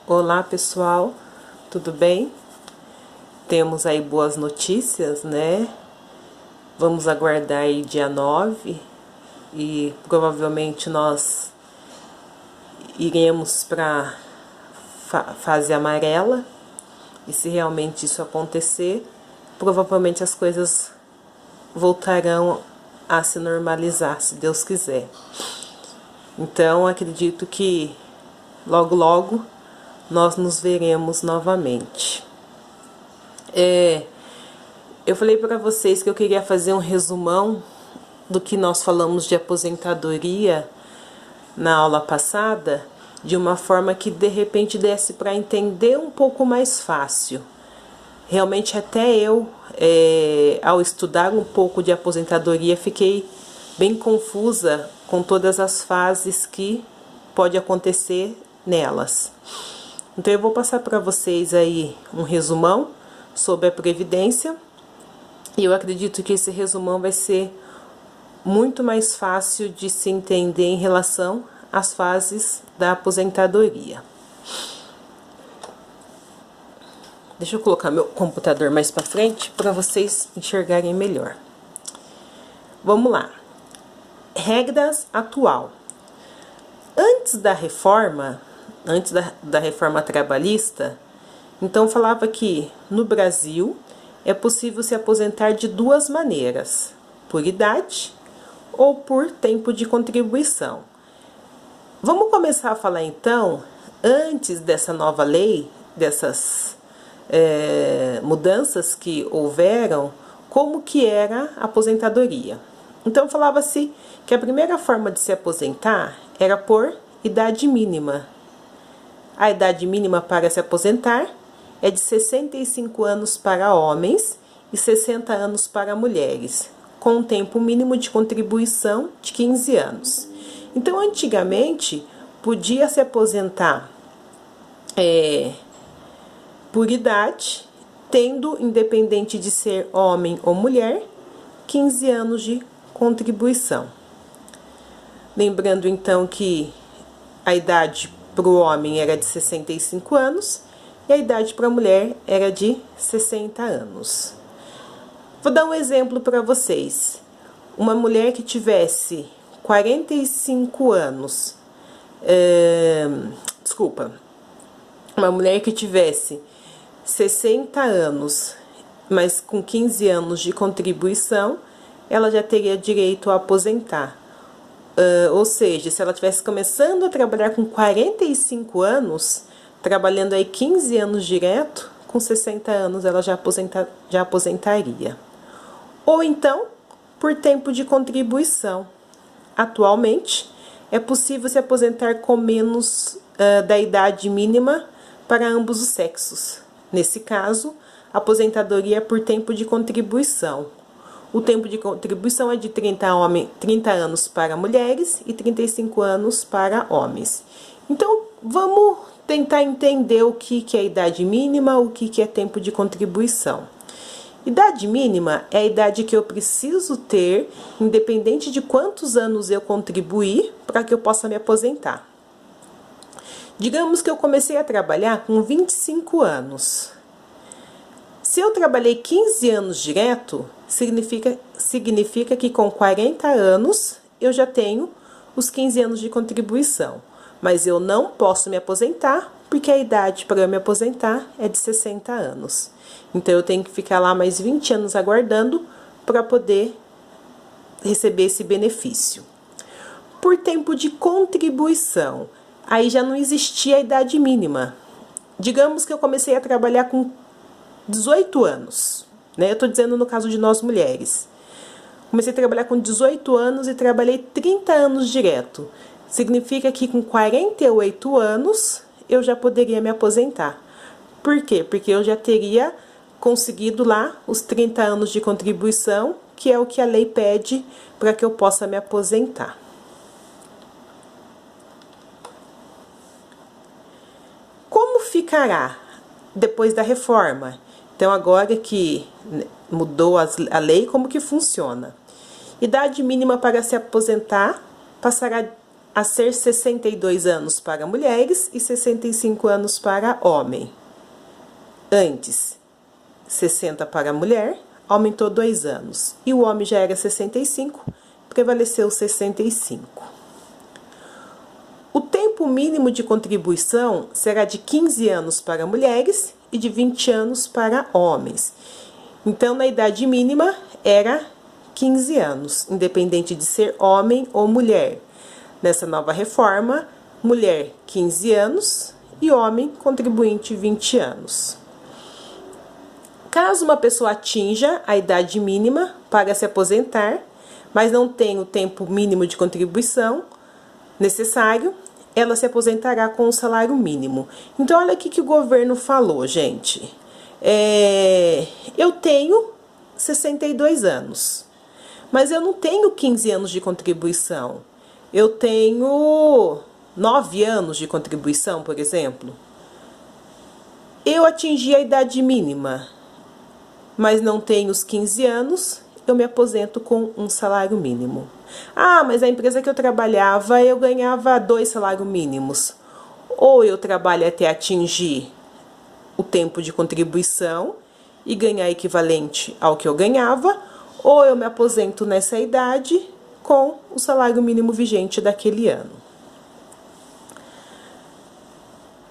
Olá pessoal, tudo bem? Temos aí boas notícias, né? Vamos aguardar aí dia 9 e provavelmente nós iremos para fase amarela. E se realmente isso acontecer, provavelmente as coisas voltarão a se normalizar, se Deus quiser. Então acredito que logo logo nós nos veremos novamente. Eu falei para vocês que eu queria fazer um resumão do que nós falamos de aposentadoria na aula passada, de uma forma que de repente desse para entender um pouco mais fácil. Realmente até eu, ao estudar um pouco de aposentadoria, fiquei bem confusa com todas as fases que pode acontecer nelas. Então eu vou passar para vocês aí um resumão sobre a Previdência, e eu acredito que esse resumão vai ser muito mais fácil de se entender em relação às fases da aposentadoria. Deixa eu colocar meu computador mais para frente para vocês enxergarem melhor. Vamos lá. Regras atual. Antes da reforma trabalhista, então falava que no Brasil é possível se aposentar de duas maneiras: por idade ou por tempo de contribuição. Vamos começar a falar então, antes dessa nova lei, dessas mudanças que houveram, como que era a aposentadoria. Então falava-se que a primeira forma de se aposentar era por idade mínima. A idade mínima para se aposentar é de 65 anos para homens e 60 anos para mulheres, com um tempo mínimo de contribuição de 15 anos. Então, antigamente, podia se aposentar por idade, tendo, independente de ser homem ou mulher, 15 anos de contribuição. Lembrando, então, que a idade para o homem era de 65 anos e a idade para a mulher era de 60 anos. Vou dar um exemplo para vocês. Uma mulher que tivesse 45 anos, uma mulher que tivesse 60 anos, mas com 15 anos de contribuição, ela já teria direito a aposentar. Ou seja, se ela estivesse começando a trabalhar com 45 anos, trabalhando aí 15 anos direto, com 60 anos ela já aposentaria. Ou então, por tempo de contribuição. Atualmente, é possível se aposentar com menos da idade mínima para ambos os sexos. Nesse caso, a aposentadoria é por tempo de contribuição. O tempo de contribuição é de 30 anos para mulheres e 35 anos para homens. Então, vamos tentar entender o que é idade mínima, o que é tempo de contribuição. Idade mínima é a idade que eu preciso ter, independente de quantos anos eu contribuir, para que eu possa me aposentar. Digamos que eu comecei a trabalhar com 25 anos. Se eu trabalhei 15 anos direto, significa que com 40 anos eu já tenho os 15 anos de contribuição. Mas eu não posso me aposentar, porque a idade para eu me aposentar é de 60 anos. Então eu tenho que ficar lá mais 20 anos aguardando para poder receber esse benefício. Por tempo de contribuição, aí já não existia a idade mínima. Digamos que eu comecei a trabalhar com 18 anos, né? Eu estou dizendo no caso de nós mulheres. Comecei a trabalhar com 18 anos e trabalhei 30 anos direto. Significa que com 48 anos eu já poderia me aposentar. Por quê? Porque eu já teria conseguido lá os 30 anos de contribuição, que é o que a lei pede para que eu possa me aposentar. Como ficará depois da reforma? Então, agora que mudou a lei, como que funciona? Idade mínima para se aposentar passará a ser 62 anos para mulheres e 65 anos para homem. Antes, 60 para a mulher, aumentou 2 anos. E o homem já era 65, prevaleceu 65. O tempo mínimo de contribuição será de 15 anos para mulheres e de 20 anos para homens. Então, na idade mínima, era 15 anos, independente de ser homem ou mulher. Nessa nova reforma, mulher 15 anos e homem contribuinte 20 anos. Caso uma pessoa atinja a idade mínima para se aposentar, mas não tenha o tempo mínimo de contribuição necessário, ela se aposentará com o salário mínimo. Então, olha aqui que o governo falou, gente. Eu tenho 62 anos, mas eu não tenho 15 anos de contribuição. Eu tenho 9 anos de contribuição, por exemplo. Eu atingi a idade mínima, mas não tenho os 15 anos, eu me aposento com um salário mínimo. Ah, mas a empresa que eu trabalhava, eu ganhava 2 salários mínimos. Ou eu trabalho até atingir o tempo de contribuição e ganhar equivalente ao que eu ganhava, ou eu me aposento nessa idade com o salário mínimo vigente daquele ano.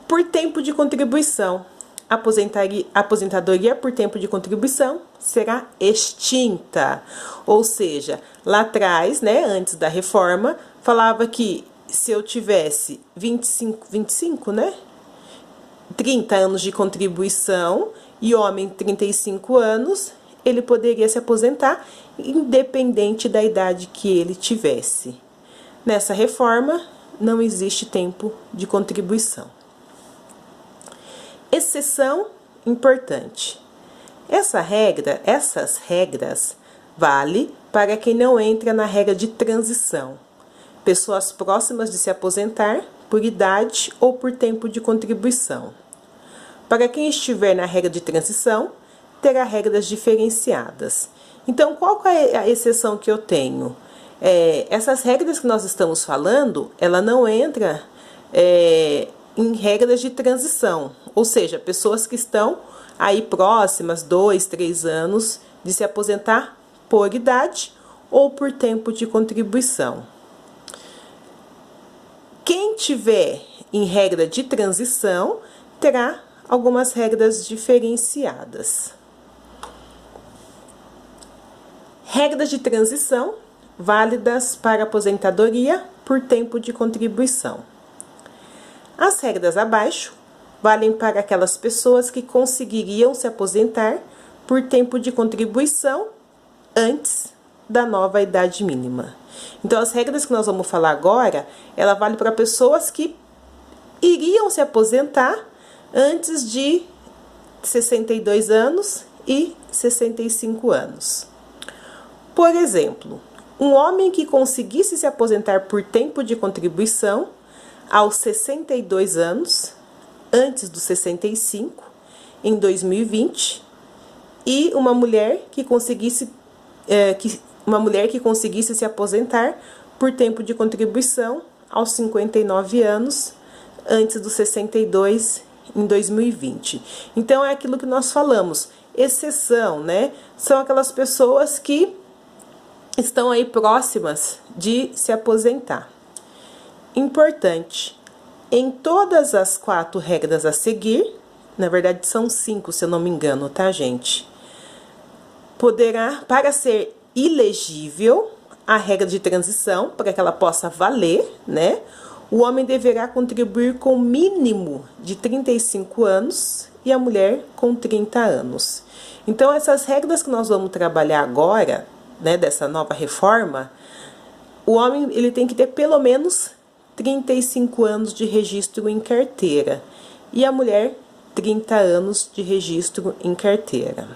Por tempo de contribuição, a aposentadoria por tempo de contribuição será extinta. Ou seja, lá atrás, né, antes da reforma, falava que se eu tivesse 25, né, 30 anos de contribuição e homem 35 anos, ele poderia se aposentar independente da idade que ele tivesse. Nessa reforma, não existe tempo de contribuição. Exceção importante. Essas regras valem para quem não entra na regra de transição. Pessoas próximas de se aposentar por idade ou por tempo de contribuição. Para quem estiver na regra de transição, terá regras diferenciadas. Então, qual é a exceção que eu tenho? Essas regras que nós estamos falando, ela não entra em regras de transição, ou seja, pessoas que estão aí próximas, 2, 3 anos, de se aposentar por idade ou por tempo de contribuição. Quem tiver em regra de transição, terá algumas regras diferenciadas. Regras de transição válidas para aposentadoria por tempo de contribuição. As regras abaixo valem para aquelas pessoas que conseguiriam se aposentar por tempo de contribuição antes da nova idade mínima. Então, as regras que nós vamos falar agora, ela vale para pessoas que iriam se aposentar antes de 62 anos e 65 anos. Por exemplo, um homem que conseguisse se aposentar por tempo de contribuição aos 62 anos, antes dos 65, em 2020, e uma mulher que conseguisse se aposentar por tempo de contribuição aos 59 anos, antes dos 62, em 2020. Então, é aquilo que nós falamos, exceção, né? São aquelas pessoas que estão aí próximas de se aposentar. Importante, em todas as 4 regras a seguir, na verdade são 5, se eu não me engano, tá, gente? Para ser ilegível a regra de transição, para que ela possa valer, né? O homem deverá contribuir com mínimo de 35 anos e a mulher com 30 anos. Então, essas regras que nós vamos trabalhar agora, né, dessa nova reforma, o homem ele tem que ter pelo menos 35 anos de registro em carteira e a mulher 30 anos de registro em carteira.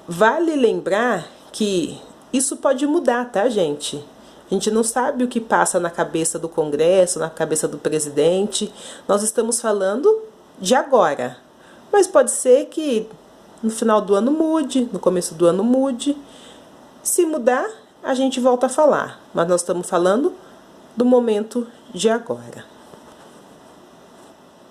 Vale lembrar que isso pode mudar, tá, gente? A gente não sabe o que passa na cabeça do Congresso, na cabeça do presidente. Nós estamos falando de agora, mas pode ser que no final do ano mude, no começo do ano mude. Se mudar, a gente volta a falar. Mas nós estamos falando do momento de agora.